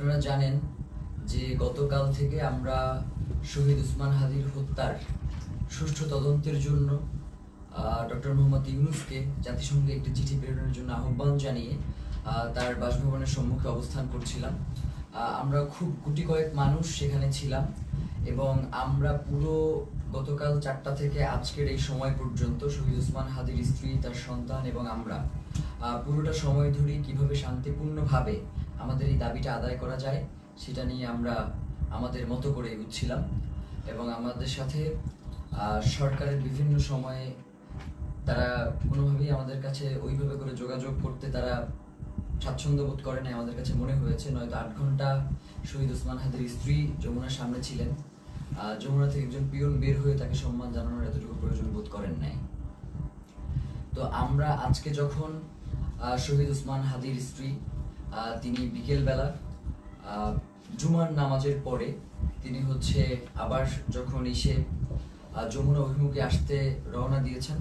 আপনারা জানেন যে গতকাল থেকে আমরা শহীদ ওসমান হাদির হত্যার সুষ্ঠু তদন্তের জন্য ডক্টর মোহাম্মদ ইউনূসকে জাতিসংঘে একটি চিঠি প্রেরণের জন্য আহ্বান জানিয়ে তার বাসভবনের সম্মুখে অবস্থান করছিলাম। আমরা খুব গুটি কয়েক মানুষ সেখানে ছিলাম এবং আমরা পুরো গতকাল 4টা থেকে আজকের এই সময় পর্যন্ত শহীদ ওসমান হাদির স্ত্রী, তার সন্তান এবং আমরা পুরোটা সময় ধরে কিভাবে শান্তিপূর্ণভাবে আমাদের এই দাবিটা আদায় করা যায় সেটা নিয়ে আমরা আমাদের মতো করে এগুচ্ছিলাম। এবং আমাদের সাথে সরকারের বিভিন্ন সময়ে তারা কোনোভাবেই আমাদের কাছে ওইভাবে করে যোগাযোগ করতে তারা স্বাচ্ছন্দ্য বোধ করে নাই আমাদের কাছে মনে হয়েছে। নয়তো 8 ঘন্টা শহীদ ওসমান হাদির স্ত্রী যমুনার সামনে ছিলেন, যমুনা থেকে একজন পিয়ন বের হয়ে তাকে সম্মান জানানোর এতটুকু প্রয়োজন বোধ করেন নাই। তো আমরা আজকে যখন শহীদ ওসমান হাদির স্ত্রী তিনি বিকেলবেলা জুমার নামাজের পরে তিনি আবার যখন এসে যমুনা অভিমুখে আসতে রওনা দিয়েছেন,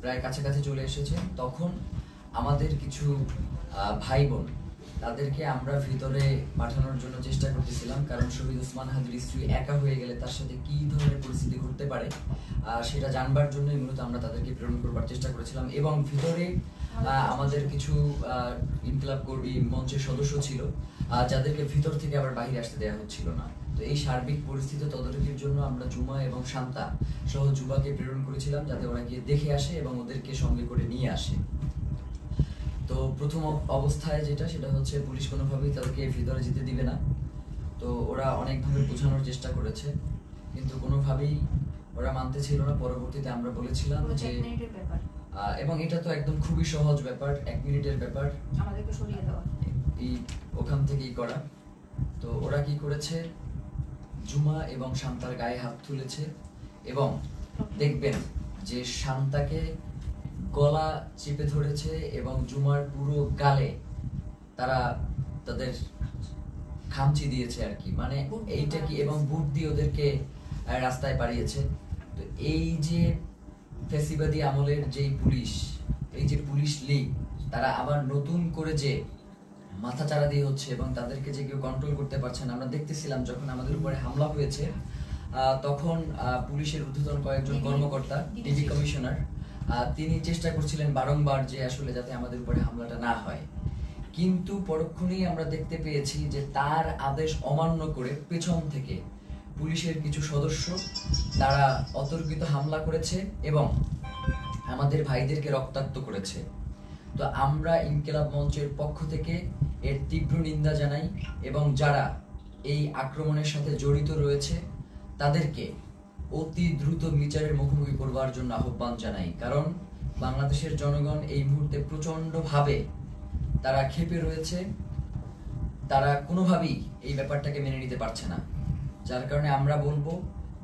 প্রায় কাছাকাছি চলে এসেছে, তখন আমাদের কিছু ভাই বোন তাদেরকে আমরা ভিতরে পাঠানোর জন্য চেষ্টা করতেছিলাম, কারণ শহীদ ওসমান হাদির স্ত্রী একা হয়ে গেলে তার সাথে কি ধরনের পরিস্থিতি ঘটতে পারে সেটা জানবার জন্যই মূলত আমরা তাদেরকে প্রেরণ করবার চেষ্টা করেছিলাম। এবং ভিতরে আমাদের কিছু ইনকিলাব কর্মী মঞ্চের সদস্য ছিল যাদেরকে ভিতর থেকে আবার বাইরে আসতে দেওয়া হচ্ছিল না। তো এই সার্বিক পরিস্থিতি তদারকির জন্য আমরা জুমা এবং শান্তা সহ যুবাকে প্রেরণ করেছিলাম, যাতে ওরা গিয়ে দেখে আসে এবং ওদেরকে সঙ্গে করে নিয়ে আসে। তো প্রথম অবস্থায় সেটা হচ্ছে পুলিশ কোনোভাবেই তাদেরকে ভিতরে যেতে দিবে না। তো ওরা অনেকভাবে বোঝানোর চেষ্টা করেছে, কিন্তু কোনোভাবেই ওরা মানতে ছিল না। পরবর্তীতে আমরা বলেছিলাম যে এবং এটা তো একদম খুবই সহজ ব্যাপার, 1 মিনিটের ব্যাপার, আমাদেরকে সরিয়ে দেওয়া, এই ওখান থেকেই করা। তো ওরা কি করেছে, জুমা এবং শান্তার গায়ে হাত তুলেছে এবং দেখবেন যে শান্তাকে গলা চেপে ধরেছে এবং জুমার পুরো গালে তারা তাদের খামচি দিয়েছে আর কি, মানে এইটা কি, এবং বুট দিয়ে ওদেরকে রাস্তায় পাঠিয়েছে। তো এই যে ফ্যাসিবাদী আমলের যেই পুলিশ, এই যে পুলিশ লীগ, তারা আবার নতুন করে যে মাথাচাড়া দিয়ে হচ্ছে এবং তাদেরকে যে কেউ কন্ট্রোল করতে পারছে না। আমরা দেখতেছিলাম যখন আমাদের উপরে হামলা হয়েছে তখন পুলিশের ঊর্ধ্বতন কয়েকজন কর্মকর্তা, ডিবি কমিশনার, তিনি চেষ্টা করছিলেন বারংবার যে আসলে যাতে আমাদের উপরে হামলাটা না হয়, কিন্তু পরক্ষণেই আমরা দেখতে পেয়েছি যে তার আদেশ অমান্য করে পেছন থেকে পুলিশের কিছু সদস্য তারা অতর্কিত হামলা করেছে এবং আমাদের ভাইদেরকে রক্তাক্ত করেছে। তো আমরা ইনকিলাব মঞ্চের পক্ষ থেকে এর তীব্র নিন্দা জানাই এবং যারা এই আক্রমণের সাথে জড়িত রয়েছে তাদেরকে অতি দ্রুত বিচারের মুখোমুখি করবার জন্য আহ্বান জানাই। কারণ বাংলাদেশের জনগণ এই মুহূর্তে প্রচন্ডভাবে তারা ক্ষেপে রয়েছে, তারা কোনোভাবেই এই ব্যাপারটাকে মেনে নিতে পারছে না। যার কারণে আমরা বলবো,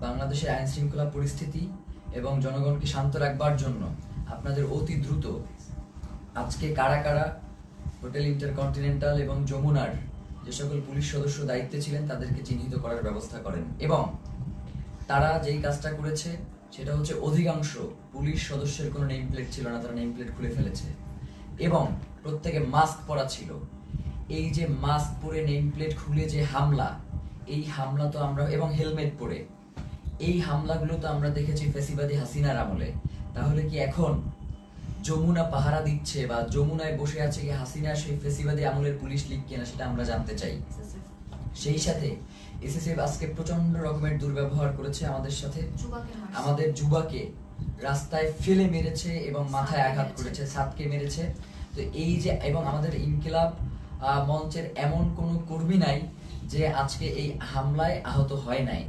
বাংলাদেশের আইন শৃঙ্খলা পরিস্থিতি এবং জনগণকে শান্ত রাখবার জন্য আপনাদের অতি দ্রুত আজকে কারা কারা হোটেল ইন্টারকন্টিনেন্টাল এবং যমুনার যে সকল পুলিশ সদস্য দায়িত্বে ছিলেন তাদেরকে চিহ্নিত করার ব্যবস্থা করেন। এবং তারা যেই কাজটা করেছে সেটা হচ্ছে, অধিকাংশ পুলিশ সদস্যের কোনো নেম প্লেট ছিল না, তারা নেম প্লেট খুলে ফেলেছে এবং প্রত্যেকে মাস্ক পরা ছিল। এই যে মাস্ক পরে নেম প্লেট খুলে যে হামলা, এই হামলা তো আমরা, এবং হেলমেট পরে এই হামলাগুলো তো আমরা দেখেছি ফ্যাসিবাদী হাসিনার আমলে। তাহলে কি এখন যমুনা পাহারা দিচ্ছে বা যমুনায় বসে আছে কি হাসিনা সেই ফ্যাসিবাদী আমলের পুলিশ লীগ কিনা, সেটা আমরা জানতে চাই। সেই সাথে এসএসএফ আজকে প্রচন্ড রকমের দুর্ব্যবহার করেছে আমাদের সাথে, আমাদের যুবাকে রাস্তায় ফেলে মেরেছে এবং মাথায় আঘাত করেছে, ছাদকে মেরেছে। তো এই যে, এবং আমাদের ইনকিলাব মঞ্চের এমন কোনো কর্মী নাই যে আজকে এই হামলায় আহত হয় নাই।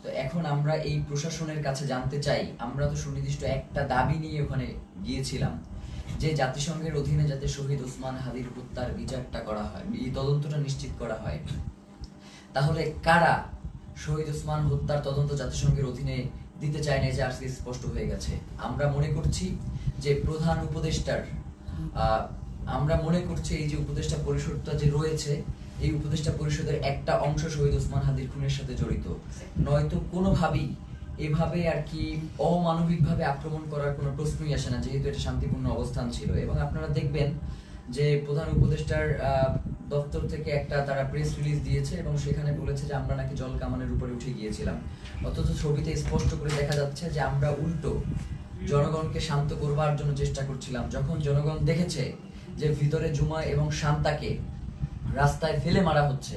তো এখন আমরা এই প্রশাসনের কাছে জানতে চাই, আমরা তো সুনির্দিষ্ট একটা দাবি নিয়ে ওখানে গিয়েছিলাম যে জাতিসংঘের অধীনে যাতে শহীদ ওসমান হাদির হত্যার বিচারটা করা হয়, এই তদন্তটা নিশ্চিত করা হয়। তাহলে কারা শহীদ ওসমান হত্যার তদন্ত জাতিসংঘের অধীনে দিতে চায় না, যে আজকে স্পষ্ট হয়ে গেছে। আমরা মনে করছি যে প্রধান উপদেষ্টার, আমরা মনে করছি এই যে উপদেষ্টা পরিষদটা যে রয়েছে, এই উপদেষ্টা পরিষদের একটা অংশ শহীদ ওসমান হাদির খুনের সাথে জড়িত, নয়তো কোনোভাবেই এভাবে আর কি অমানবিকভাবে আক্রমণ করার কোনো প্রশ্নই আসে না, যেহেতু এটা শান্তিপূর্ণ অবস্থান ছিল। এবং আপনারা দেখবেন যে প্রধান উপদেষ্টার দপ্তর থেকে একটা তারা প্রেস রিলিজ দিয়েছে এবং সেখানে বলেছে যে আমরা নাকি জল কামানের উপরে উঠে গিয়েছিলাম, অথচ ছবিতে স্পষ্ট করে দেখা যাচ্ছে যে আমরা উল্টো জনগণকে শান্ত করবার জন্য চেষ্টা করছিলাম। যখন জনগণ দেখেছে যে ভিতরে জুমা এবং শান্তাকে রাস্তায় ফেলে মারা হচ্ছে,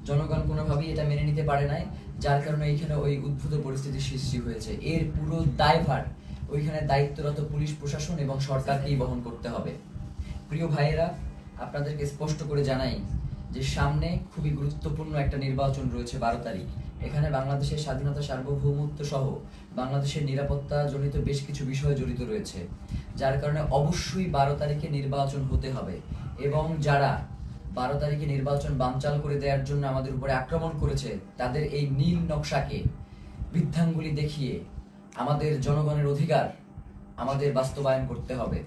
জনগণ কোনোভাবেই এটা মেনে নিতে পারে নাই, যার কারণে এইখানে ওই উদ্ভূত পরিস্থিতির সৃষ্টি হয়েছে। এর পুরো দায়ভার ওইখানে দায়িত্বরত পুলিশ প্রশাসন এবং সরকারকেই বহন করতে হবে। প্রিয় ভাইয়েরা, আপনাদেরকে স্পষ্ট করে জানাই যে সামনে খুবই গুরুত্বপূর্ণ একটা নির্বাচন রয়েছে 12 তারিখ। এখানে বাংলাদেশের স্বাধীনতা, সার্বভৌমত্ব সহ বাংলাদেশের নিরাপত্তা জনিত বেশ কিছু বিষয় জড়িত রয়েছে, যার কারণে অবশ্যই 12 তারিখে নির্বাচন হতে হবে। এবং যারা 12 তারিখে নির্বাচন বানচাল করে দেওয়ার জন্য আমাদের উপরে আক্রমণ করেছে, তাদের এই নীল নকশাকে বৃদ্ধাঙ্গুলি দেখিয়ে আমাদের জনগণের অধিকার আমাদের বাস্তবায়ন করতে হবে।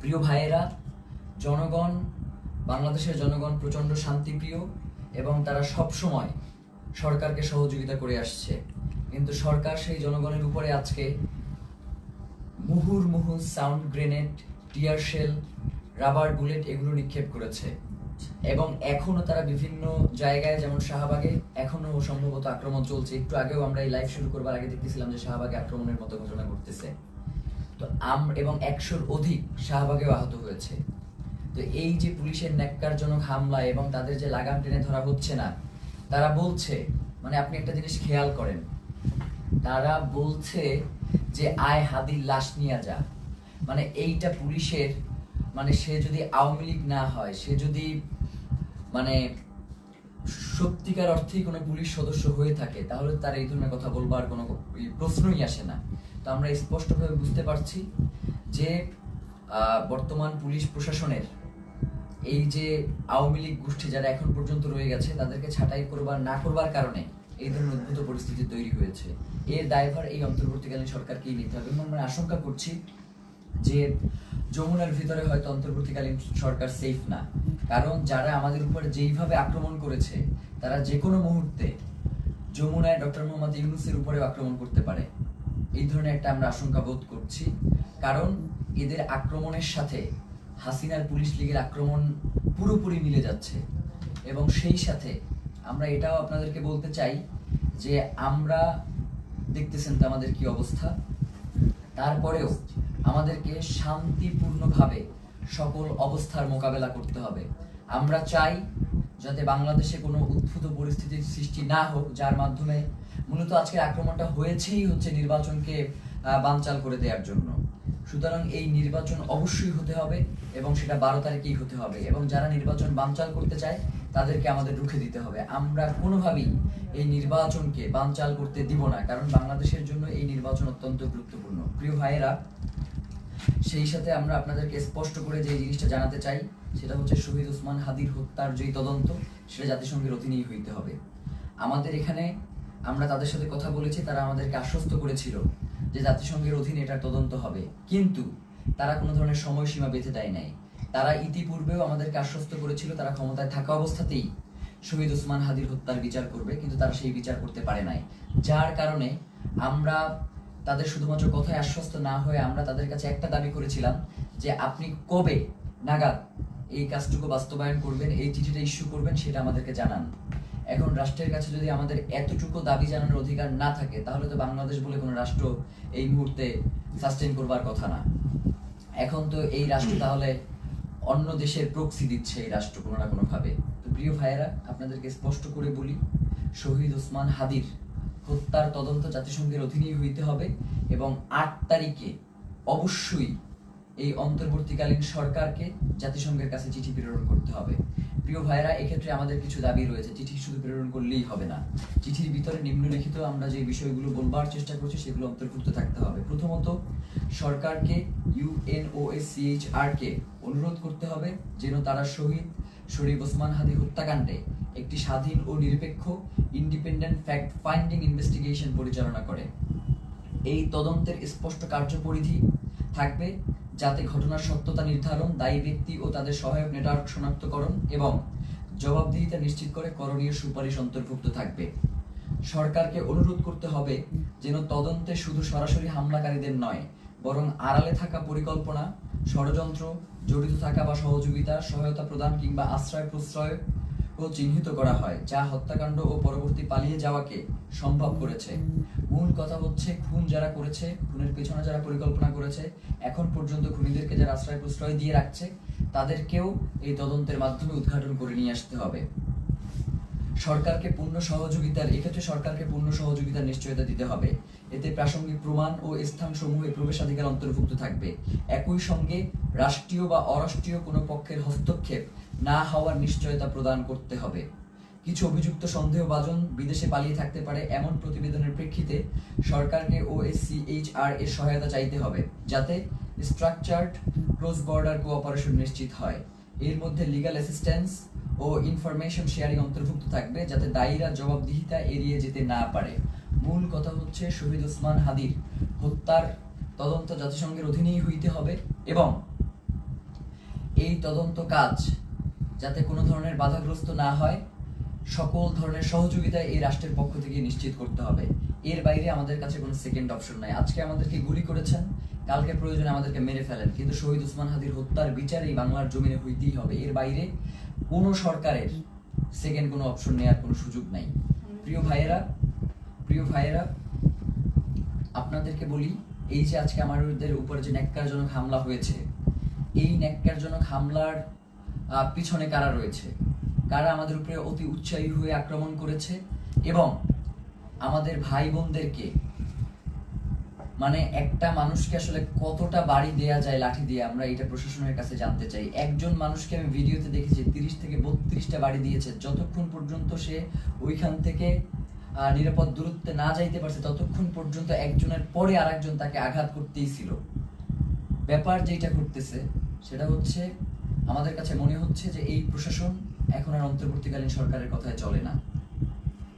প্রিয় ভাইয়েরা, জনগণ, বাংলাদেশের জনগণ প্রচন্ড শান্তিপ্রিয় এবং তারা সব সময় সরকারকে সহযোগিতা করে আসছে, কিন্তু সরকার সেই জনগণের উপরে আজকে মুহুর্মুহু sound grenade, tear shell, rubber bullet এগুলো নিক্ষেপ করেছে। এবং এখনো তারা বিভিন্ন জায়গায়, যেমন শাহবাগে এখনো সম্ভবত আক্রমণ চলছে। একটু আগেও আমরা এই লাইভ শুরু করবার আগে দেখতেছিলাম যে শাহবাগে আক্রমণের মতো ঘটনা ঘটতেছে। তো এবং 100-র অধিক শাহবাগেও আহত হয়েছে। তো এই যে পুলিশের ন্যাক্কারজনক হামলা এবং তাদের যে লাগাম টেনে ধরা হচ্ছে না, তারা বলছে, মানে আপনি একটা জিনিস খেয়াল করেন, তারা বলছে যে আয় হাদির লাশ নিয়ে যা। মানে এইটা পুলিশের, মানে সে যদি আওয়ামী লীগ না হয়, সে যদি মানে সত্যিকার অর্থেই কোনো পুলিশ সদস্য হয়ে থাকে, তাহলে তার এই ধরনের কথা বলবার কোনো প্রশ্নই আসে না। তো আমরা স্পষ্টভাবে বুঝতে পারছি যে বর্তমান পুলিশ প্রশাসনের এই যে আওয়ামী লীগ গোষ্ঠী যারা এখন পর্যন্ত রয়ে গেছে, তাদেরকে ছাঁটাই করবার না করবার কারণে এই ধরনের উদ্ভূত পরিস্থিতি তৈরি হয়েছে। এর দায়ভার এই অন্তর্বর্তীকালীন সরকারকেই নিতে হবে। এবং আমরা আশঙ্কা করছি যে যমুনার ভিতরে হয়তো অন্তর্বর্তীকালীন সরকার সেফ না, কারণ যারা আমাদের উপরে যেইভাবে আক্রমণ করেছে, তারা যে কোনো মুহূর্তে যমুনায় ডক্টর মোহাম্মদ ইউনূসের উপরে আক্রমণ করতে পারে। এই ধরনের একটা আমরা আশঙ্কা বোধ করছি, কারণ এদের আক্রমণের সাথে হাসিনার পুলিশ লীগের আক্রমণ পুরোপুরি মিলে যাচ্ছে। এবং সেই সাথে আমরা এটাও আপনাদেরকে বলতে চাই যে আমরা দেখতেছেন তো আমাদের কি অবস্থা, তারপরেও আমাদেরকে শান্তিপূর্ণভাবে সকল অবস্থার মোকাবেলা করতে হবে। আমরা চাই যাতে বাংলাদেশে কোনো উদ্ভূত পরিস্থিতির সৃষ্টি না হোক, যার মাধ্যমে মূলত আজকের আক্রমণটা হয়েছেই হচ্ছে নির্বাচনকে বানচাল করে দেওয়ার জন্য। সুতরাং এই নির্বাচন অবশ্যই হতে হবে এবং সেটা 12 তারিখেই হতে হবে। এবং যারা নির্বাচন বানচাল করতে চায় তাদেরকে আমাদের রুখে দিতে হবে। আমরা কোনোভাবেই এই নির্বাচনকে বানচাল করতে দিব না, কারণ বাংলাদেশের জন্য এই নির্বাচন অত্যন্ত গুরুত্বপূর্ণ। প্রিয় ভাইয়েরা, সেই সাথে আমরা আপনাদেরকে স্পষ্ট করে যে জিনিসটা জানাতে চাই, সেটা হচ্ছে শহীদ ওসমান হাদির হত্যার যেই তদন্ত, সেটা জাতিসংঘের অধীনেই হইতে হবে। আমাদের এখানে আমরা তাদের সাথে কথা বলেছি, তারা আমাদেরকে আশ্বস্ত করেছিল যে জাতিসংঘের অধীনে এটার তদন্ত হবে, কিন্তু তারা কোনো ধরনের সময়সীমা বেঁধে দেয় নাই। তারা ইতিপূর্বেও আমাদেরকে আশ্বস্ত করেছিল তারা ক্ষমতায় থাকা অবস্থাতেই শহীদ ওসমান হাদির হত্যার বিচার করবে, কিন্তু তারা সেই বিচার করতে পারে নাই। যার কারণে আমরা তাদের শুধুমাত্র কথায় আশ্বস্ত না হয়ে আমরা তাদের কাছে একটা দাবি করেছিলাম যে আপনি কবে নাগাদ এই কাজটুকু বাস্তবায়ন করবেন, এই চিঠিটা ইস্যু করবেন, সেটা আমাদেরকে জানান। এখন রাষ্ট্রের কাছে যদি আমাদের এতটুকু দাবি জানানোর অধিকার না থাকে, তাহলে তো বাংলাদেশ বলে কোনো রাষ্ট্র এই মুহূর্তে সাস্টেইন করবার কথা না। এখন তো এই রাষ্ট্র তাহলে অন্য দেশের প্রক্সি দিচ্ছে এই রাষ্ট্র কোনো না কোনো ভাবে। তো প্রিয় ভাইয়েরা, আপনাদেরকে স্পষ্ট করে বলি, শহীদ ওসমান হাদির হত্যার তদন্ত জাতিসংঘের অধীনেই হইতে হবে এবং 8 তারিখে অবশ্যই এই অন্তর্বর্তীকালীন সরকারকে জাতিসংঘের কাছে চিঠি প্রেরণ করতে হবে। প্রিয় ভাইরা, এক্ষেত্রে আমাদের কিছু দাবি রয়েছে। চিঠি শুধু প্রেরণ করলেই হবে না, চিঠির ভিতরে নিম্নলিখিত আমরা যে বিষয়গুলো বলবার চেষ্টা করছি সেগুলো অন্তর্ভুক্ত থাকতে হবে। প্রথমত, সরকারকে UNOSCHR কে অনুরোধ করতে হবে যেন তারা শহীদ শরীফ ওসমান হাদি হত্যাকাণ্ডে একটি স্বাধীন ও নিরপেক্ষ ইন্ডিপেন্ডেন্ট ফ্যাক্ট ফাইন্ডিং ইনভেস্টিগেশন পরিচালনা করে। এই তদন্তের স্পষ্ট কার্যপরিধি থাকবে যাতে ঘটনার সত্যতা নির্ধারণ, দায়ী ব্যক্তি ও তাদের সহায়ক নেটওয়ার্ক শনাক্তকরণ এবং জবাবদিহিতা নিশ্চিত করে করণীয় সুপারিশ অন্তর্ভুক্ত থাকবে। সরকারকে অনুরোধ করতে হবে যেন তদন্তে শুধু সরাসরি হামলাকারীদের নয়, বরং আড়ালে থাকা পরিকল্পনা, ষড়যন্ত্র জড়িত থাকা বা সহযোগিতা, সহায়তা প্রদান কিংবা আশ্রয় প্রশ্রয় ও চিহ্নিত করা হয়, যা হত্যাকাণ্ড ও পরবর্তী পালিয়ে যাওয়াকে সম্ভব করেছে। মূল কথা হচ্ছে, খুন যারা করেছে, খুনের পেছনে যারা পরিকল্পনা করেছে, এখন পর্যন্ত খুনিদেরকে যারা আশ্রয় প্রশ্রয় দিয়ে রাখছে, তাদেরকেও এই তদন্তের মাধ্যমে উদ্ঘাটন করে নিয়ে আসতে হবে। এক্ষেত্রে সরকারকে পূর্ণ সহযোগিতার নিশ্চয়তা দিতে হবে। এতে প্রাসঙ্গিক প্রমাণ ও স্থানসমূহে প্রবেশাধিকার অন্তর্ভুক্ত থাকবে। একই সঙ্গে রাষ্ট্রীয় বা অরাষ্ট্রীয় কোনো পক্ষের হস্তক্ষেপ না হওয়ার নিশ্চয়তা প্রদান করতে হবে। কিছু অভিযুক্ত সন্দেহভাজন বিদেশে পালিয়ে থাকতে পারে, এমন প্রতিবেদনের প্রেক্ষিতে সরকারকে OSCHR এর সহায়তা চাইতে হবে, যাতে স্ট্রাকচার্ড ক্রস বর্ডার কোঅপারেশন নিশ্চিত হয়। এর মধ্যে লিগ্যাল অ্যাসিস্ট্যান্স ও ইনফরমেশন শেয়ারিং অন্তর্ভুক্ত থাকবে, যাতে দায়ীরা জবাবদিহিতা এড়িয়ে যেতে না পারে। মূল কথা হচ্ছে, শহীদ ওসমান হাদির হত্যার তদন্ত জাতিসংঘের অধীনেই হইতে হবে এবং এই তদন্ত কাজ যাতে কোনো ধরনের বাধাগ্রস্ত না হয়, সকল ধরনের সহযোগিতা এই রাষ্ট্রের পক্ষ থেকে নিশ্চিত করতে হবে। এর বাইরে আমাদের কাছে কোনো সেকেন্ড অপশন নাই। আজকে আমাদেরকে গুলি করেছেন, কালকে প্রয়োজনে আমাদেরকে মেরে ফেলেন, কিন্তু শহীদ ওসমান হাদির হত্যার বিচার এই বাংলার জমিনে হইতেই হবে। এর বাইরে কোনো সরকারের সেকেন্ড কোনো অপশন নেওয়ার কোনো সুযোগ নাই। প্রিয় ভাইয়েরা, আপনাদেরকে বলি, এই যে আজকে আমাদের উপরে যে ন্যাক্কারজনক হামলা হয়েছে, এই ন্যাক্কারজনক হামলার পিছনে কারা রয়েছে, কারা আমাদের উপরে অতি উৎসাহী হয়ে আক্রমণ করেছে এবং আমাদের ভাই বোনদেরকে, মানে একটা মানুষকে আসলে কতটা বাড়ি দেয়া যায় লাঠি দিয়ে, আমরা এটা প্রশাসনের কাছে জানতে চাই। একজন মানুষকে আমি ভিডিওতে দেখেছি 30 থেকে 32টা বাড়ি দিয়েছে, যতক্ষণ পর্যন্ত সে ওইখান থেকে নিরাপদ দূরত্বে না যাইতে পারছে, ততক্ষণ পর্যন্ত একজনের পরে আরেকজন তাকে আঘাত করতেই ছিল। ব্যাপার যেটা করতেছে সেটা হচ্ছে, আমাদের কাছে মনে হচ্ছে যে এই প্রশাসন এখন আর অন্তর্বর্তীকালীন সরকারের কথায় চলে না।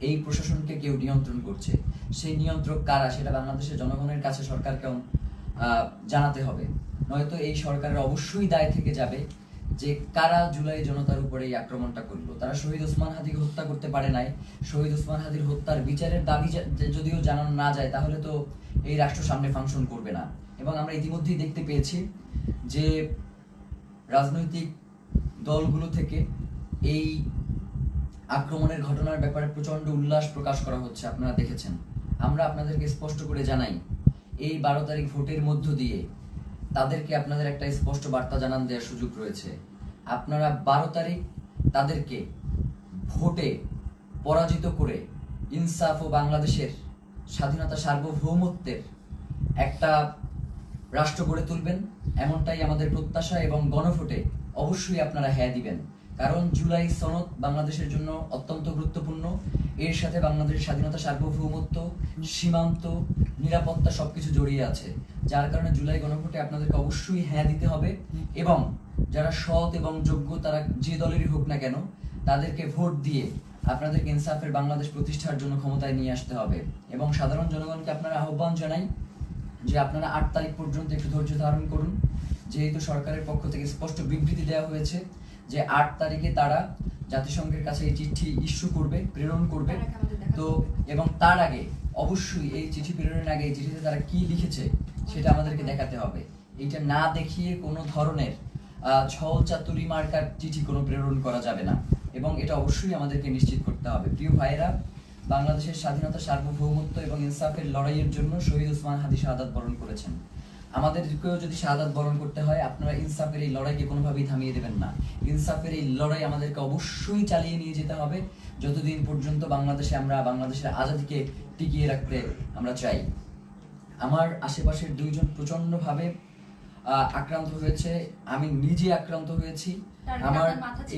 এই প্রশাসনকে কেউ নিয়ন্ত্রণ করছে। সেই নিয়ন্ত্রক কারা, সেটা বাংলাদেশের জনগণের কাছে সরকারকে জানাতে হবে। নয়তো এই সরকারের অবশ্যই দায় থেকে যাবে যে কারা জুলাই জনতার উপরে এই আক্রমণটা করলো। তারা শহীদ ওসমান হাদিকে হত্যা করতে পারে নাই। শহীদ ওসমান হাদির হত্যার বিচারের দাবি যদিও জানানো না যায়, তাহলে তো এই রাষ্ট্র সামনে ফাংশন করবে না। এবং আমরা ইতিমধ্যেই দেখতে পেয়েছি যে রাজনৈতিক দলগুলো থেকে এই আক্রমণের ঘটনার ব্যাপারে প্রচন্ড উল্লাস প্রকাশ করা হচ্ছে, আপনারা দেখেছেন। আমরা আপনাদেরকে স্পষ্ট করে জানাই, এই 12 তারিখ ভোটের মধ্য দিয়ে তাদেরকে আপনাদের একটা স্পষ্ট বার্তা জানান দেওয়ার সুযোগ রয়েছে। আপনারা 12 তারিখ তাদেরকে ভোটে পরাজিত করে ইনসাফ ও বাংলাদেশের স্বাধীনতা সার্বভৌমত্বের একটা রাষ্ট্র গড়ে তুলবেন, এমনটাই আমাদের প্রত্যাশা। এবং গণভোটে অবশ্যই আপনারা হ্যাঁ দিবেন, কারণ জুলাই সনদ বাংলাদেশের জন্য অত্যন্ত গুরুত্বপূর্ণ। এর সাথে বাংলাদেশের স্বাধীনতা সার্বভৌমত্ব, সীমান্ত, নিরাপত্তা সবকিছু জড়িয়ে আছে। যার কারণে জুলাই গণভোটে আপনাদেরকে অবশ্যই হ্যাঁ দিতে হবে এবং যারা সৎ এবং যোগ্য, তারা যে দলেরই হোক না কেন, তাদেরকে ভোট দিয়ে আপনাদেরকে ইনসাফের বাংলাদেশ প্রতিষ্ঠার জন্য ক্ষমতায় নিয়ে আসতে হবে। এবং সাধারণ জনগণকে আপনারা আহ্বান জানাই যে আপনারা 8 তারিখ পর্যন্ত একটু ধৈর্য ধারণ করুন, যেহেতু সরকারের পক্ষ থেকে স্পষ্ট বিবৃতি দেওয়া হয়েছে যে 8 তারিখে তারা জাতিসংঘের কাছে এই চিঠি ইস্যু করবে, প্রেরণ করবে। তো এবং তার আগে অবশ্যই এই চিঠি প্রেরণের আগে এই চিঠিতে তারা কি লিখেছে সেটা আমাদেরকে দেখাতে হবে। এইটা না দেখিয়ে কোনো ধরনের ছল চাতুরি মার্কার চিঠি কোনো প্রেরণ করা যাবে না এবং এটা অবশ্যই আমাদেরকে নিশ্চিত করতে হবে। প্রিয় ভাইয়েরা, বাংলাদেশের স্বাধীনতা সার্বভৌমত্ব এবং ইনসাফের লড়াইয়ের জন্য শহীদ ওসমান হাদি শাহাদাত বরণ করেছেন। আমাদেরকেও যদি শাহাদাত বরণ করতে হয়, আপনারা ইনসাফের এই লড়াইকে কোনোভাবেই থামিয়ে দেবেন না। ইনসাফের এই লড়াই আমাদেরকে অবশ্যই চালিয়ে নিয়ে যেতে হবে যতদিন পর্যন্ত বাংলাদেশে আমরা বাংলাদেশের আজাদিকে টিকিয়ে রাখতে আমরা চাই। আমার আশেপাশের 2 জন প্রচন্ডভাবে আক্রান্ত হয়েছে, আমি নিজে আক্রান্ত হয়েছি। আমার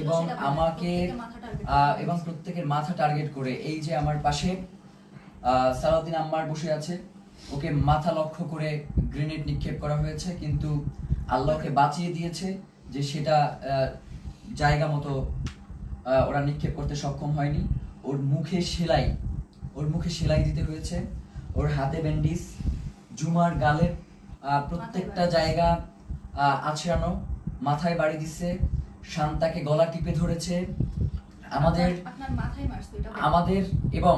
এবং আমাকে এবং প্রত্যেকের মাথা টার্গেট করে, এই যে আমার পাশে সালাউদ্দিন আম্মার বসে আছে, ওকে মাথা লক্ষ্য করে গ্রেনেড নিক্ষেপ করা হয়েছে, কিন্তু আল্লাহকে বাঁচিয়ে দিয়েছে যে সেটা জায়গা মতো ওরা নিক্ষেপ করতে সক্ষম হয়নি। ওর মুখে সেলাই দিতে হয়েছে, ওর হাতে ব্যান্ডিজ, জুমার গালের প্রত্যেকটা জায়গা আছড়ানো, মাথায় বাড়ি দিচ্ছে, শান্তাকে গলা টিপে ধরেছে। আমাদের এবং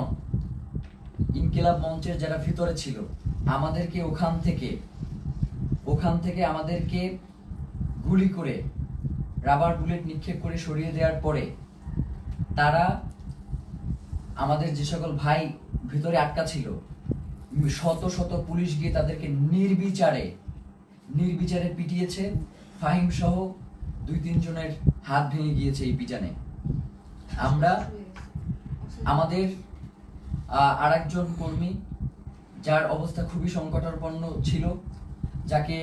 ইনকিলাব মঞ্চের যারা ভিতরে ছিল, আমাদেরকে ওখান থেকে আমাদেরকে গুলি করে রাবার বুলেট নিক্ষেপ করে সরিয়ে দেওয়ার পরে তারা আমাদের যে সকল ভাই ভিতরে আটকা ছিল, শত শত পুলিশ গিয়ে তাদেরকে নির্বিচারে পিটিয়েছে। ফাহিম সহ 2-3 জনের হাত ভেঙে গিয়েছে এই পিটানে। আমরা আমাদের আরেকজন কর্মী যার অবস্থা খুবই সংকটাপন্ন ছিল, যাকে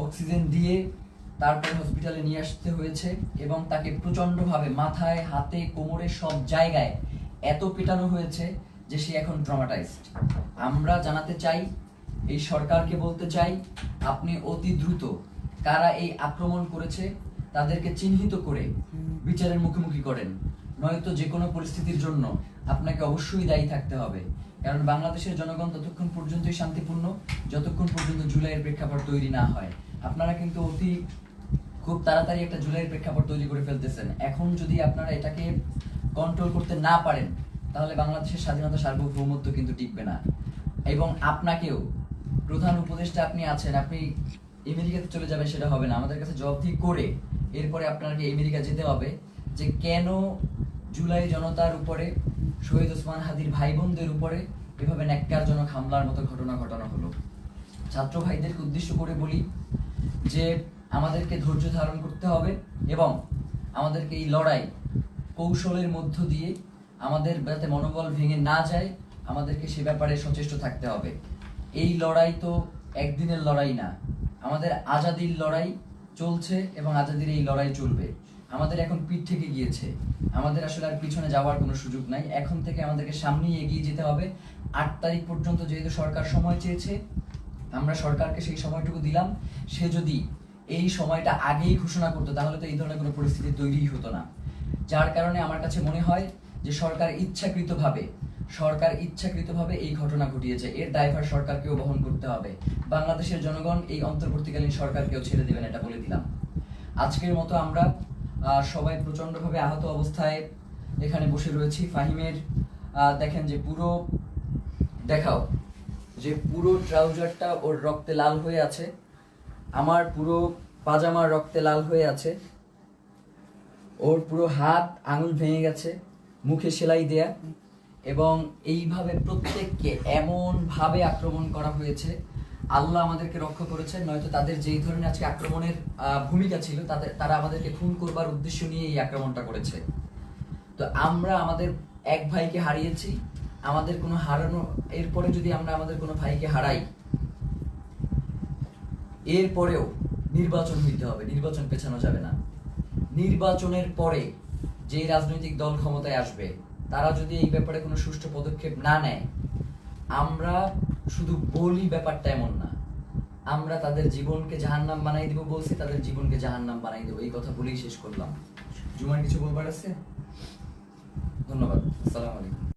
অক্সিজেন দিয়ে তারপর হসপিটালে নিয়ে আসতে হয়েছে এবং তাকে প্রচন্ডভাবে মাথায়, হাতে, কোমরে সব জায়গায় এত পেটানো হয়েছে যে সে এখন ট্রমাটাইজড। আমরা জানাতে চাই, এই সরকারকে বলতে চাই, আপনি অতি দ্রুত কারা এই আক্রমণ করেছে তাদেরকে চিহ্নিত করে বিচারের মুখোমুখি করেন, নয়তো যে কোনো পরিস্থিতির জন্য আপনাকে অবশ্যই দায়ী থাকতে হবে। কারণ বাংলাদেশের জনগণ ততক্ষণ পর্যন্তই শান্তিপূর্ণ যতক্ষণ পর্যন্ত জুলাইয়ের প্রেক্ষাপট তৈরি না হয়। আপনারা কিন্তু খুব তাড়াতাড়ি একটা জুলাইয়ের প্রেক্ষাপট তৈরি করে ফেলতেছেন। এখন যদি আপনারা এটাকে কন্ট্রোল করতে না পারেন তাহলে বাংলাদেশের স্বাধীনতা, সার্বভৌমত্ব কিন্তু টিকবে না। এবং আপনাকেও, প্রধান উপদেষ্টা আপনি আছেন, আপনি আমেরিকাতে চলে যাবেন সেটা হবে না। আমাদের কাছে জবাবদিহি করে এরপরে আপনাকে আমেরিকা যেতে হবে যে কেন জুলাই জনতার উপরে, শহীদ ওসমান হাদির ভাই বোনদের উপরে এভাবে ন্যাক্কারজনক হামলার মতো ঘটনা ঘটানো হলো। ছাত্র ভাইদেরকে উদ্দেশ্য করে বলি যে আমাদেরকে ধৈর্য ধারণ করতে হবে এবং আমাদেরকে এই লড়াই কৌশলের মধ্য দিয়ে আমাদের যাতে মনোবল ভেঙে না যায়, আমাদেরকে সে ব্যাপারে সচেষ্ট থাকতে হবে। এই লড়াই তো একদিনের লড়াই না, আমাদের আজাদির লড়াই চলছে এবং আজাদির এই লড়াই চলবে। আমাদের এখন পিঠ থেকে গিয়েছে, আমাদের আসলে আর পিছনে যাওয়ার কোনো সুযোগ নাই। এখন থেকে আমাদেরকে সামনেই এগিয়ে যেতে হবে। 8 তারিখ পর্যন্ত যেহেতু সরকার সময় চেয়েছে, আমরা সরকারকে সেই সময়টুকু দিলাম। সে যদি এই সময়টা আগেই ঘোষণা করতো তাহলে তো এই ধরনের কোনো পরিস্থিতি তৈরিই হতো না। যার কারণে আমার কাছে মনে হয় যে সরকার ইচ্ছাকৃতভাবে এই ঘটনা ঘটিয়েছে। এর দায়ভার সরকারকেও বহন করতে হবে। বাংলাদেশের জনগণ এই অন্তর্বর্তীকালীন সরকারকেও ছেড়ে দেবেন, এটা বলে দিলাম। আজকের মতো আমরা সবাই প্রচন্ডভাবে আহত অবস্থায় এখানে বসে রয়েছি। ফাহিমের দেখেন যে পুরো ট্রাউজারটা ওর রক্তে লাল হয়ে আছে, আমার পুরো পাজামার রক্তে লাল হয়ে আছে, ওর পুরো হাত আঙুল ভেঙে গেছে, মুখে সেলাই দেয়া, এবং এইভাবে প্রত্যেককে এমন ভাবে আক্রমণ করা হয়েছে। আল্লাহ আমাদেরকে রক্ষা করেছেন, নয়তো তাদের যেই ধরনের আজকে আক্রমণের ভূমিকা ছিল তারা আমাদেরকে খুন করবার উদ্দেশ্য নিয়ে এই আক্রমণটা করেছে। তো আমরা আমাদের এক ভাইকে হারিয়েছি, আমাদের কোনো হারানো, এরপরে যদি আমরা আমাদের কোনো ভাইকে হারাই, এরপরেও নির্বাচন হইতে হবে, নির্বাচন পেছানো যাবে না। নির্বাচনের পরে যে রাজনৈতিক দল ক্ষমতায় আসবে তারা যদি এই ব্যাপারে কোনো সুষ্ঠু পদক্ষেপ না নেয়, আমরা শুধু বলি ব্যাপারটা এমন না, আমরা তাদের জীবনকে জাহান্নাম বানাই দিব বলছি, তাদের জীবনকে জাহান্নাম বানাই দেবো, এই কথা বলেই শেষ করলাম। জুমার কিছু বলবার আছে? ধন্যবাদ। আসসালামু আলাইকুম।